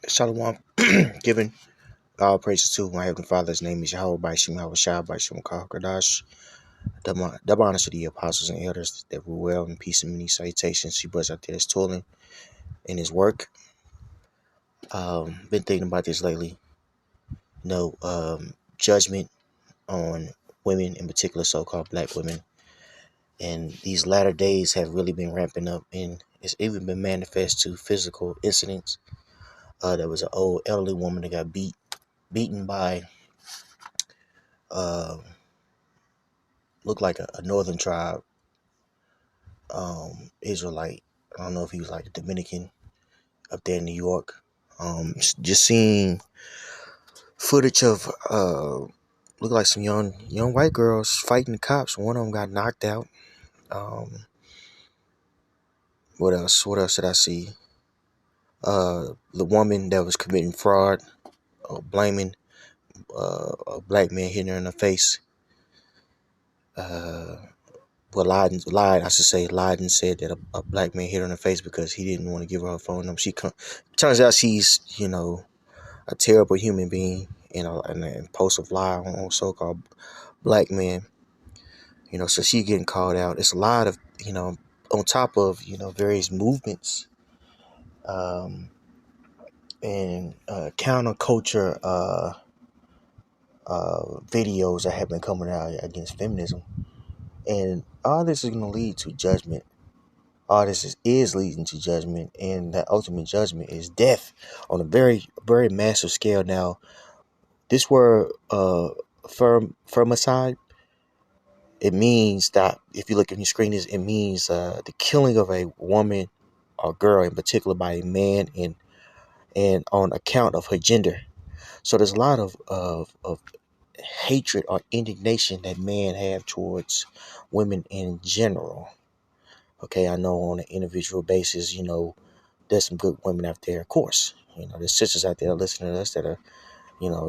Shalom, giving all praises to my heavenly Father. His name is Yahweh by Shem Yahweh Shai by Shem Kadash. Double honors to the apostles and elders that were well and peace and many salutations. He was out there that's toiling in his work. Been thinking about this lately. Judgment on women, in particular so-called black women. And these latter days have really been ramping up, and it's even been manifest to physical incidents. There was an old elderly woman that got beaten by looked like a northern tribe, Israelite. I don't know if he was like a Dominican up there in New York. Just seeing footage of look like some young white girls fighting the cops. One of them got knocked out. What else? What else did I see? The woman that was committing fraud, blaming a black man hitting her in the face. Lied and said that a black man hit her in the face because he didn't want to give her phone number. Turns out she's, a terrible human being and an impulsive lie on so-called black men. So she getting called out. It's a lot of, on top of, various movements and counterculture videos that have been coming out against feminism. And all this is going to lead to judgment. All this is leading to judgment, and that ultimate judgment is death on a very, very massive scale. Now, this word femicide, it means that, if you look at your screen, it means the killing of a woman or girl in particular by a man and on account of her gender. So there's a lot of hatred or indignation that men have towards women in general. Okay, I know on an individual basis, there's some good women out there, of course. There's sisters out there listening to us that are,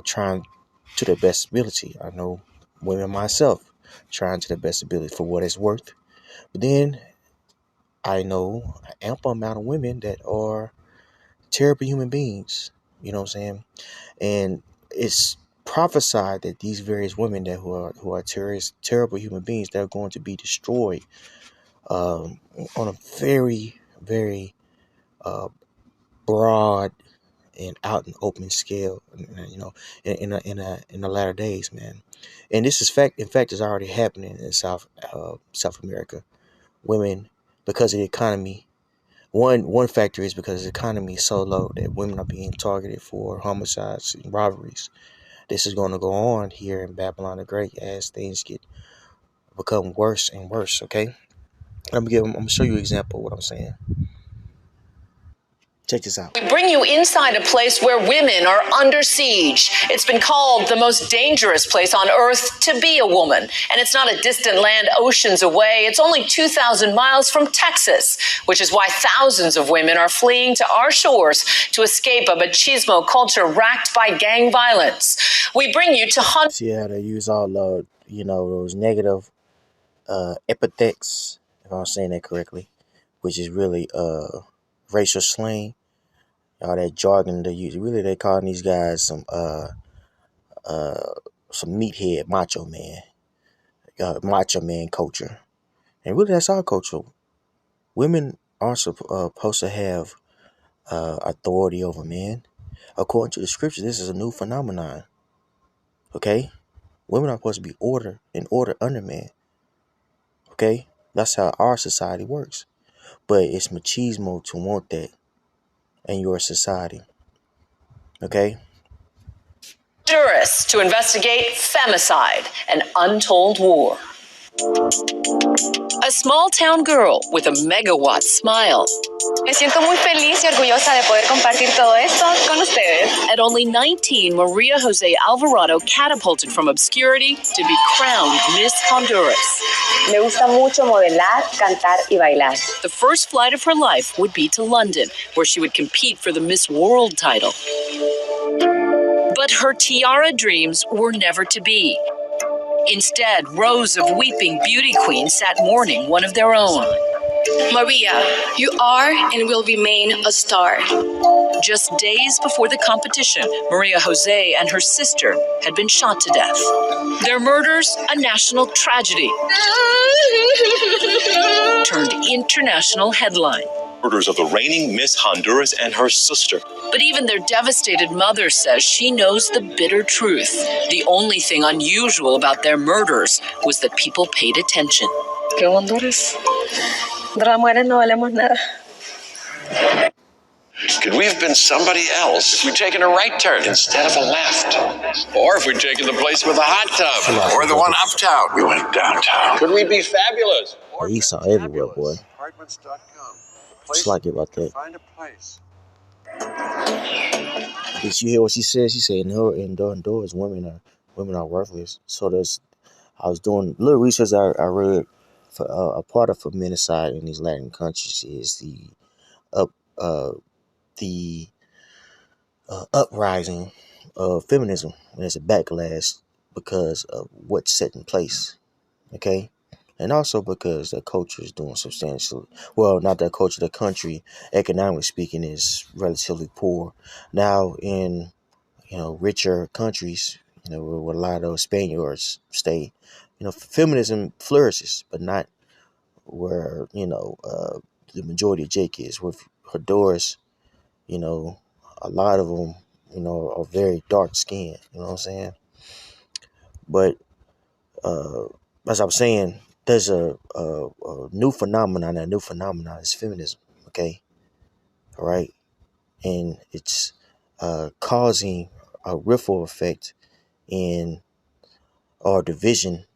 trying to their best ability. I know women myself trying to their best ability for what it's worth. But then I know an ample amount of women that are terrible human beings. You know what I'm saying? And it's prophesied that these various women that who are terrible human beings, they're going to be destroyed on a very, very broad and out and open scale, in the latter days, man. And this is in fact is already happening in South America. Women, because of the economy, one factor is because the economy is so low that women are being targeted for homicides and robberies. This is going to go on here in Babylon the Great as things become worse and worse. Okay. I'm gonna show you an example of what I'm saying. Check this out. We bring you inside a place where women are under siege. It's been called the most dangerous place on earth to be a woman. And it's not a distant land oceans away. It's only 2,000 miles from Texas, which is why thousands of women are fleeing to our shores to escape a machismo culture racked by gang violence. We bring you to hunt. See how they use all the, those negative epithets, if I'm saying that correctly, which is really racial slang. All that jargon they use. Really, they calling these guys some meathead macho man culture. And really, that's our culture. Women are supposed to have authority over men. According to the scripture, this is a new phenomenon. Okay? Women are supposed to be order under men. Okay? That's how our society works. But it's machismo to want that in your society. Okay? Jurists to investigate femicide, an untold war. A small-town girl with a megawatt smile. Me siento muy feliz y orgullosa de poder compartir todo esto con ustedes. At only 19, Maria Jose Alvarado catapulted from obscurity to be crowned Miss Honduras. Me gusta mucho modelar, cantar y bailar. The first flight of her life would be to London, where she would compete for the Miss World title. But her tiara dreams were never to be. Instead, rows of weeping beauty queens sat mourning one of their own. Maria, you are and will remain a star. Just days before the competition, Maria Jose and her sister had been shot to death. Their murders, a national tragedy, turned international headline. Murders of the reigning Miss Honduras and her sister. But even their devastated mother says she knows the bitter truth. The only thing unusual about their murders was that people paid attention. ¿Qué Honduras? Las mujeres no valemos nada. Could we have been somebody else if we'd taken a right turn instead of a left? Or if we'd taken the place with a hot tub? Or the one uptown? We went downtown. Could we be fabulous? Esau everywhere, boy. Just like it about that. Find a place. Did you hear what she said? She said in Honduras, women are worthless. So I was doing a little research. I read for a part of Femicide in these Latin countries is the uprising of feminism. And there's a backlash because of what's set in place. Okay. And also because the culture is doing substantially well. Not that culture, the country, economically speaking, is relatively poor. Now in richer countries, where a lot of those Spaniards stay, feminism flourishes, but not where the majority of Jake is. With Honduras, a lot of them, are very dark skinned. You know what I'm saying? But as I'm saying, there's a new phenomenon. That new phenomenon is feminism. Okay, all right, and it's causing a ripple effect in our division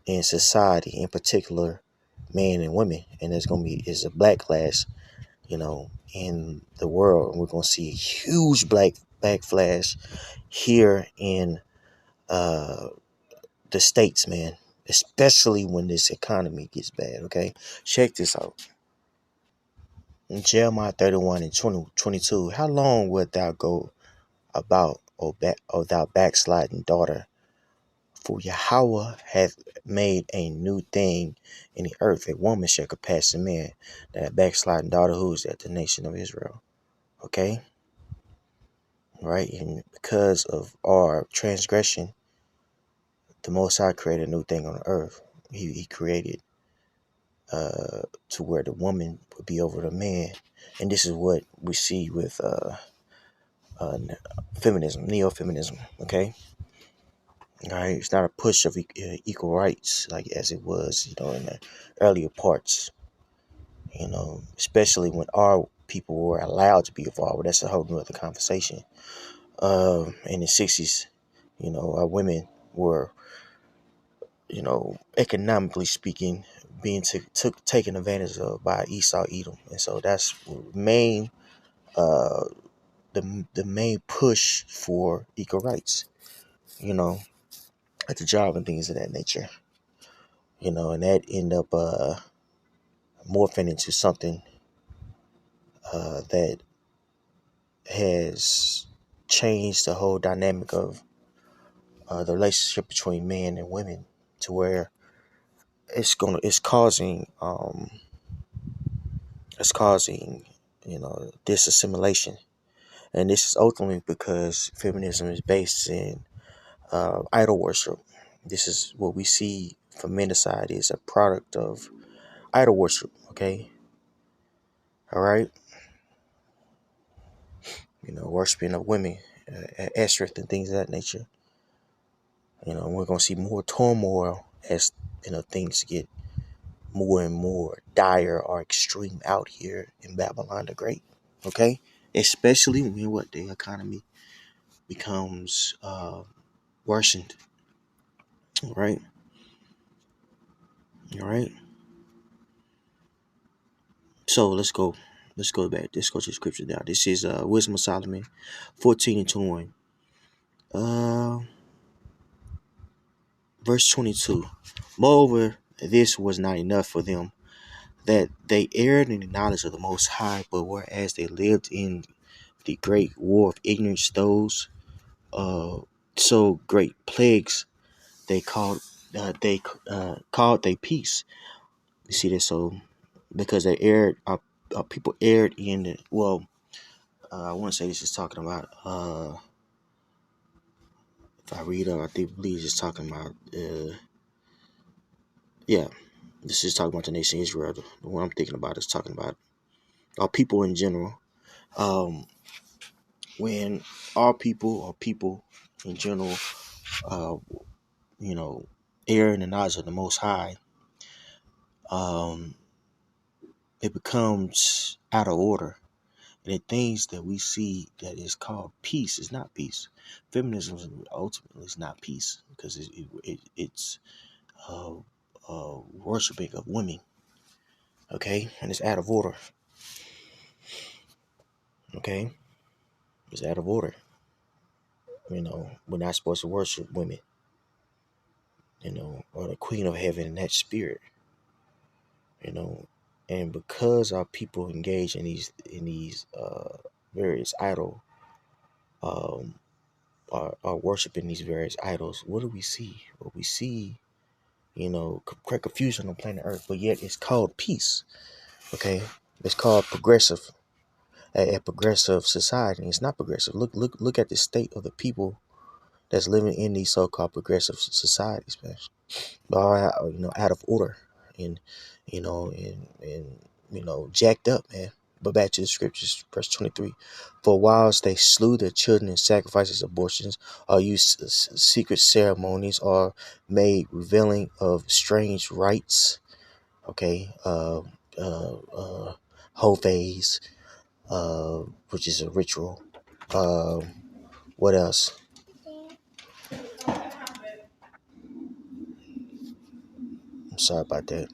in society, in particular, men and women, and there's gonna be a backlash, in the world, and we're gonna see a huge backlash here in the States, man. Especially when this economy gets bad, okay? Check this out. In Jeremiah 31 and 22, how long wilt thou go about, O thou backsliding daughter? For Yahweh hath made a new thing in the earth. A woman shall compass a man. That backsliding daughter, who is that? The nation of Israel. Okay? Right? And because of our transgression, the Most High created a new thing on the earth. He created to where the woman would be over the man. And this is what we see with feminism, neo-feminism, okay? All right, it's not a push of equal rights like as it was, in the earlier parts, especially when our people were allowed to be involved. But that's a whole nother conversation. In the 60s, our women were, economically speaking, being taken advantage of by Esau Edom, and so that's the main push for equal rights, at the job and things of that nature, and that end up morphing into something that has changed the whole dynamic of the relationship between men and women, to where it's causing disassimilation. And this is ultimately because feminism is based in idol worship. This is what we see Femicide is a product of idol worship. Okay, all right. Worshiping of women, Esrith and things of that nature. We're gonna see more turmoil as things get more and more dire or extreme out here in Babylon the Great. Okay, especially when the economy becomes worsened. All right. So let's go back. Let's go to the scripture now. This is Wisdom of Solomon 14 and 21. Verse 22. Moreover, this was not enough for them, that they erred in the knowledge of the Most High, but whereas they lived in the great war of ignorance, those so great plagues they called they peace. You see this? So because they erred, people erred in I want to say this is talking about. If I read up, I think believe it's talking about. Yeah, this is talking about the nation Israel. The one I'm thinking about is talking about our people in general. Um, when our people or people in general, uh, you know, err in the knowledge of the Most High, um, it becomes out of order. And the things that we see that is called peace is not peace. Feminism ultimately is not peace because it's uh, worshiping of women. Okay, and it's out of order. Okay, it's out of order. We're not supposed to worship women. Or the Queen of Heaven in that spirit. And because our people engage in these various idol, um, are worshiping these various idols, what do we see? Well, we see, great confusion on planet Earth, but yet it's called peace. Okay, it's called progressive. A progressive society. It's not progressive. Look at the state of the people that's living in these so-called progressive societies, man. They are out of order and jacked up, man. But back to the scriptures, verse 23. For whilst they slew their children in sacrifices, abortions, or used secret ceremonies, or made revealing of strange rites, okay, Hophase, which is a ritual. What else? I'm sorry about that.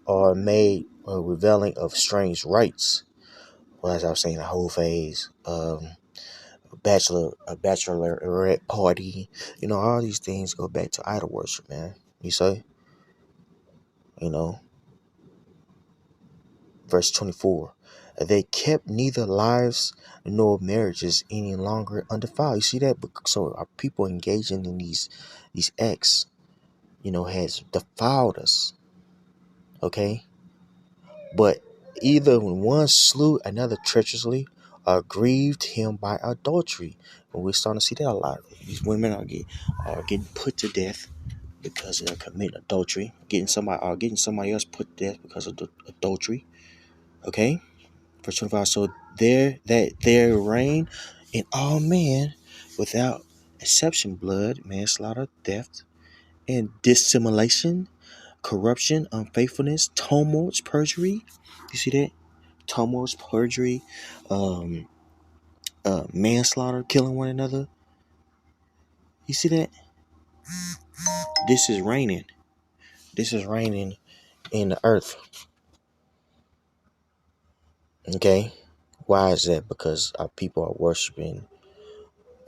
Or made revealing of strange rites. Well, as I was saying, a whole phase. A bachelorette party. All these things go back to idol worship, man. You say, you know, verse 24. They kept neither lives nor marriages any longer undefiled. You see that? So our people engaging in these acts, has defiled us. Okay? But either when one slew another treacherously or grieved him by adultery. And we're starting to see that a lot. These women are getting put to death because they're committing adultery. Getting somebody else put to death because of adultery. Okay? Verse 25. So there reign in all men without exception blood, manslaughter, theft, and dissimulation, corruption, unfaithfulness, tumults, perjury. You see that? Tumults, perjury, manslaughter, killing one another. You see that? This is raining. This is raining in the earth. Okay? Why is that? Because our people are worshiping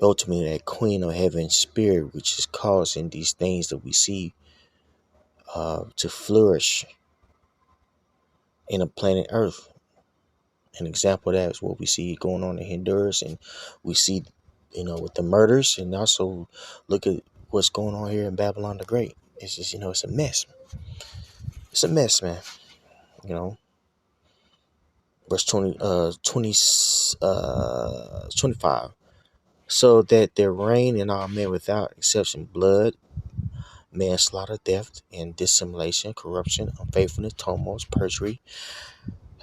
ultimately that Queen of Heaven spirit, which is causing these things that we see to flourish in the planet Earth. An example of that is what we see going on in Honduras, and we see, with the murders, and also look at what's going on here in Babylon the Great. It's just, it's a mess. It's a mess, man. Verse 25. So that there reign in all men without exception blood, manslaughter, theft, and dissimulation, corruption, unfaithfulness, tumults, perjury,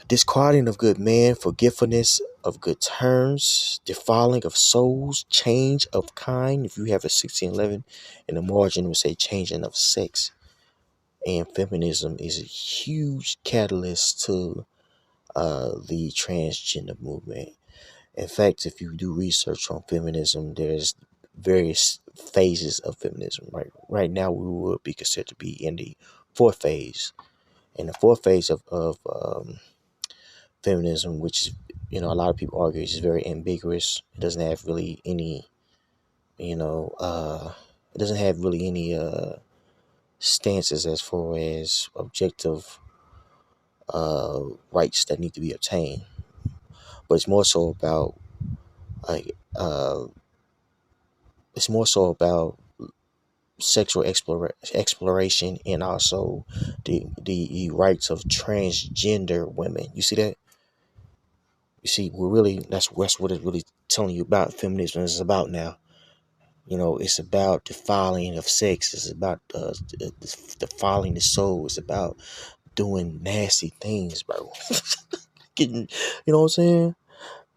disquieting of good men, forgetfulness of good terms, defiling of souls, change of kind. If you have a 1611 in the margin, it would say changing of sex. And feminism is a huge catalyst to the transgender movement. In fact, if you do research on feminism, there's various phases of feminism. Right now, we would be considered to be in the fourth phase. In the fourth phase of feminism, which is, a lot of people argue is very ambiguous. It doesn't have really any, it doesn't have really any stances as far as objective rights that need to be obtained. But it's more so about like it's more so about sexual exploration and also the rights of transgender women. You see that? You see, that's what it's really telling you about feminism is about now. You know, it's about defiling of sex. It's about defiling the soul. It's about doing nasty things, bro. Getting, you know what I'm saying?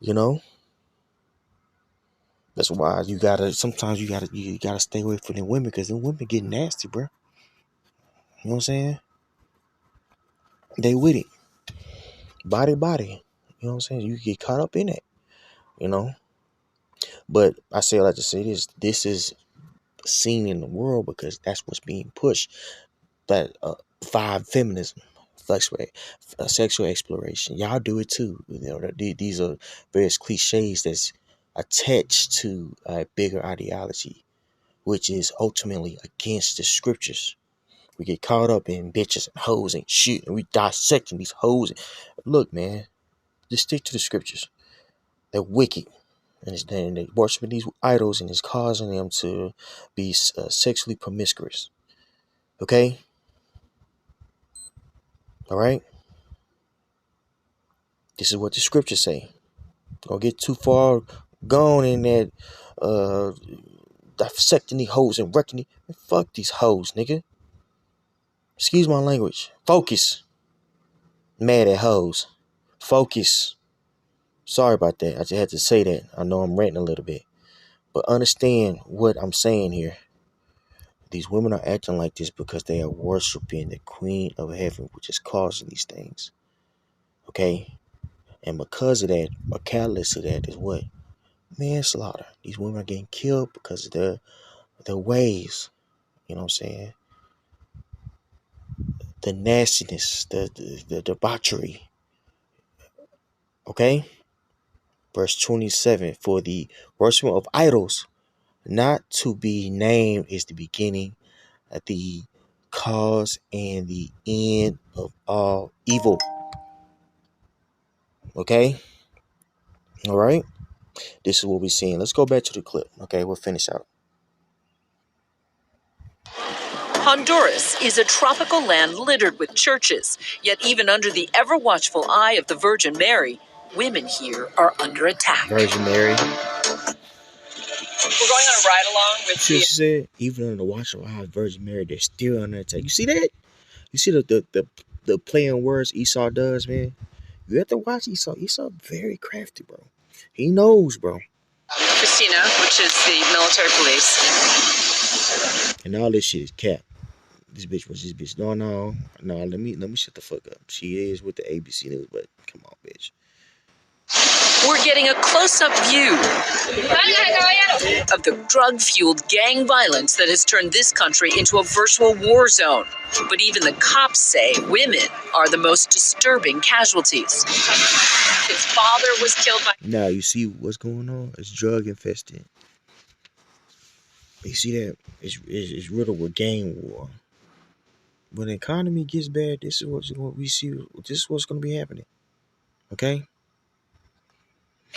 You know, that's why sometimes you gotta stay away from the women, because the women get nasty, bro. You know what I'm saying? They with it, body. You know what I'm saying? You get caught up in it. You know, but I say I like to say this. This is seen in the world because that's what's being pushed. But vibe feminism, sexual exploration, y'all do it too. You know, these are various cliches that's attached to a bigger ideology, which is ultimately against the scriptures. We get caught up in bitches and hoes and shit, and we dissecting these hoes. Look, man, just stick to the scriptures. They're wicked, and they worshiping these idols, and it's causing them to be sexually promiscuous. Okay, all right. This is what the scriptures say. Don't get too far gone in that dissecting these hoes and wrecking it. Fuck these hoes, nigga. Excuse my language. Focus. Mad at hoes. Focus. Sorry about that. I just had to say that. I know I'm ranting a little bit. But understand what I'm saying here. These women are acting like this because they are worshiping the Queen of Heaven, which is causing these things. Okay? And because of that, a catalyst of that is what? Manslaughter. These women are getting killed because of their ways. You know what I'm saying? The nastiness, the debauchery. Okay? Verse 27, for the worship of idols, not to be named, is the beginning, at the cause and the end of all evil. Okay? All right? This is what we're seeing. Let's go back to the clip. Okay, we'll finish out. Honduras is a tropical land littered with churches, yet even under the ever-watchful eye of the Virgin Mary, women here are under attack. Virgin Mary. We're going on a ride-along with She said, even under the watchful eye of Virgin Mary, they're still under attack. You see that? You see the play on words Esau does, man? You have to watch Esau. Esau very crafty, bro. He knows, bro. Christina, which is the military police. And all this shit is cap. This bitch. No. Let me shut the fuck up. She is with the ABC News, but come on, bitch. We're getting a close-up view of the drug-fueled gang violence that has turned this country into a virtual war zone. But even the cops say women are the most disturbing casualties. His father was killed by... Now, you see what's going on? It's drug infested. You see that? It's riddled with gang war. When the economy gets bad, this is what we see. This is what's going to be happening. Okay?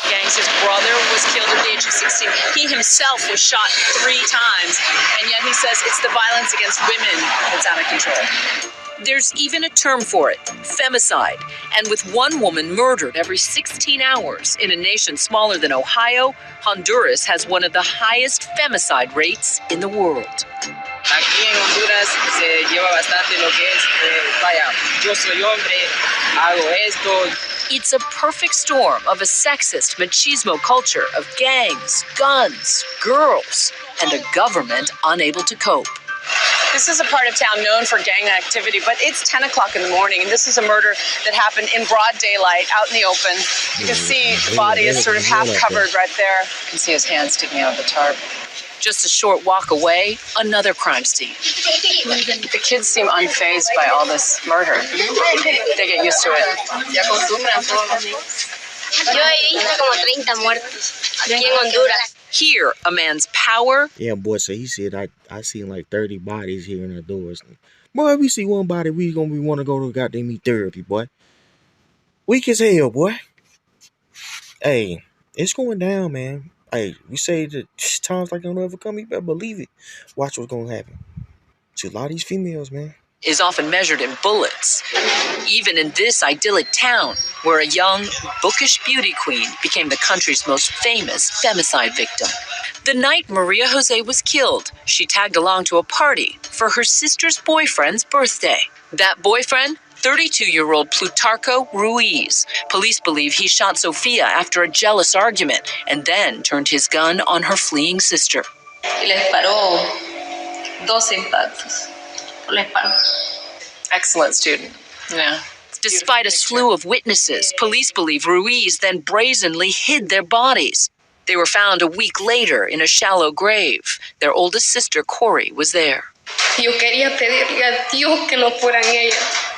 Gangs, his brother was killed at the age of 16. He himself was shot 3 times, and yet he says it's the violence against women that's out of control. There's even a term for it, femicide. And with one woman murdered every 16 hours in a nation smaller than Ohio, Honduras has one of the highest femicide rates in the world. Aquí en Honduras se lleva bastante lo que es, vaya, yo soy hombre, hago esto. It's a perfect storm of a sexist machismo culture of gangs, guns, girls, and a government unable to cope. This is a part of town known for gang activity, but it's 10 o'clock in the morning, and this is a murder that happened in broad daylight, out in the open. You can see the body is sort of half covered right there. You can see his hand sticking out of the tarp. Just a short walk away, another crime scene. The kids seem unfazed by all this murder. They get used to it. Yo he visto como 30 muertos aquí en Honduras. Here, a man's power. Yeah, boy, so he said, I seen like 30 bodies here in the doors. Boy, we see one body, we want to go to goddamn therapy, boy. Weak as hell, boy. Hey, it's going down, man. Hey, we say that times like don't ever come, you better believe it. Watch what's going to happen to a lot of these females, man. is often measured in bullets. Even in this idyllic town, where a young, bookish beauty queen became the country's most famous femicide victim. The night Maria Jose was killed, she tagged along to a party for her sister's boyfriend's birthday. That boyfriend? 32-year-old Plutarco Ruiz. Police believe he shot Sofia after a jealous argument and then turned his gun on her fleeing sister. Y le disparó 12 impactos. Le disparó. Excellent student. Yeah. Despite a slew of witnesses, police believe Ruiz then brazenly hid their bodies. They were found a week later in a shallow grave. Their oldest sister, Corey, was there. Yo quería pedirle a Dios que no fueran ellas.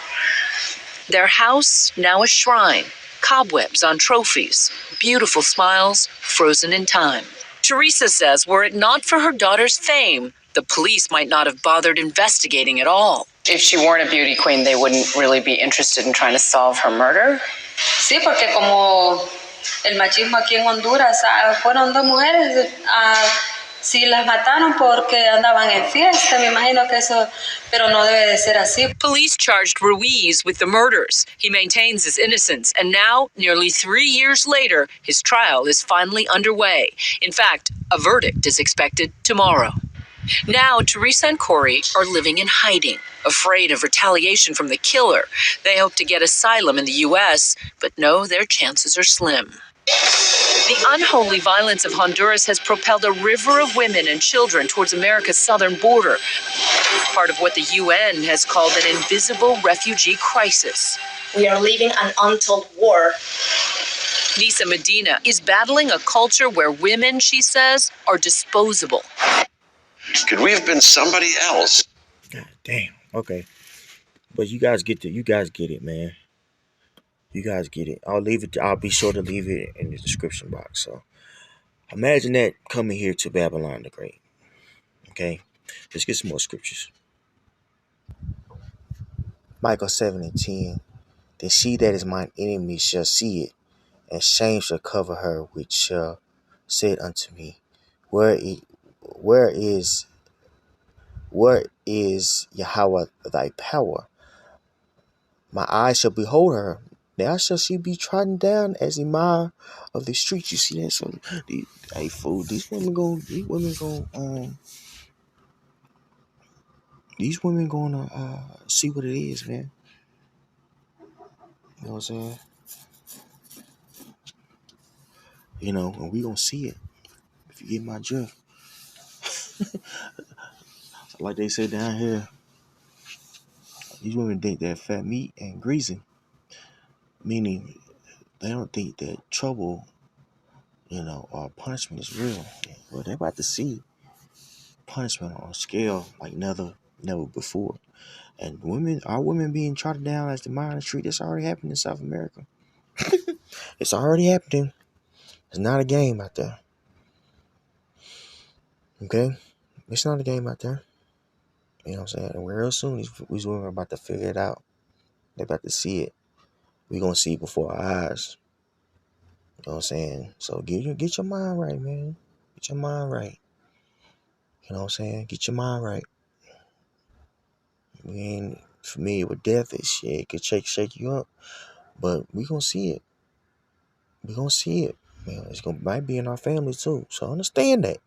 Their house, now a shrine, cobwebs on trophies, beautiful smiles, frozen in time. Teresa says were it not for her daughter's fame, the police might not have bothered investigating at all. If she weren't a beauty queen, they wouldn't really be interested in trying to solve her murder? Sí, porque como el machismo aquí en Honduras, fueron dos mujeres, si las mataron porque andaban en fiesta, me imagino que eso, pero no debe de ser así. Police charged Ruiz with the murders. He maintains his innocence, and now, nearly 3 years later, his trial is finally underway. In fact, a verdict is expected tomorrow. Now, Teresa and Corey are living in hiding, afraid of retaliation from the killer. They hope to get asylum in the U.S., but know their chances are slim. The unholy violence of Honduras has propelled a river of women and children towards America's southern border, part of what the UN has called an invisible refugee crisis. We are living an untold war. Nisa Medina is battling a culture where women, she says, are disposable. Could we have been somebody else? God damn. Okay. But you guys get it, man. You guys get it. I'll be sure to leave it in the description box. So imagine that coming here to Babylon the Great. Okay. Let's get some more scriptures. Micah 7:10. Then she that is mine enemy shall see it, and shame shall cover her which shall said unto me, Where is Yahweh thy power? My eyes shall behold her. Now shall she be trodden down as a mile of the streets. You see that? So, these women gonna see what it is, man. You know what I'm saying? You know, and we gonna see it. If you get my drift. Like they say down here, these women think that fat meat and greasy. Meaning they don't think that trouble, or punishment is real. Well, they're about to see punishment on a scale like never before. And our women being trodden down as the minor street, that's already happening in South America. It's already happening. It's not a game out there. Okay? It's not a game out there. You know what I'm saying? And real soon, these women are about to figure it out. They're about to see it. We're going to see it before our eyes. You know what I'm saying? So get your mind right, man. Get your mind right. You know what I'm saying? Get your mind right. We ain't familiar with death and shit. It could shake you up. But we going to see it. We going to see it. Man, might be in our family too. So understand that.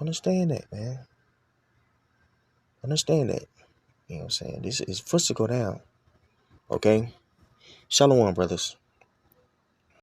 Understand that, man. Understand that. You know what I'm saying? This is first to go down. Okay? Shalom, brothers.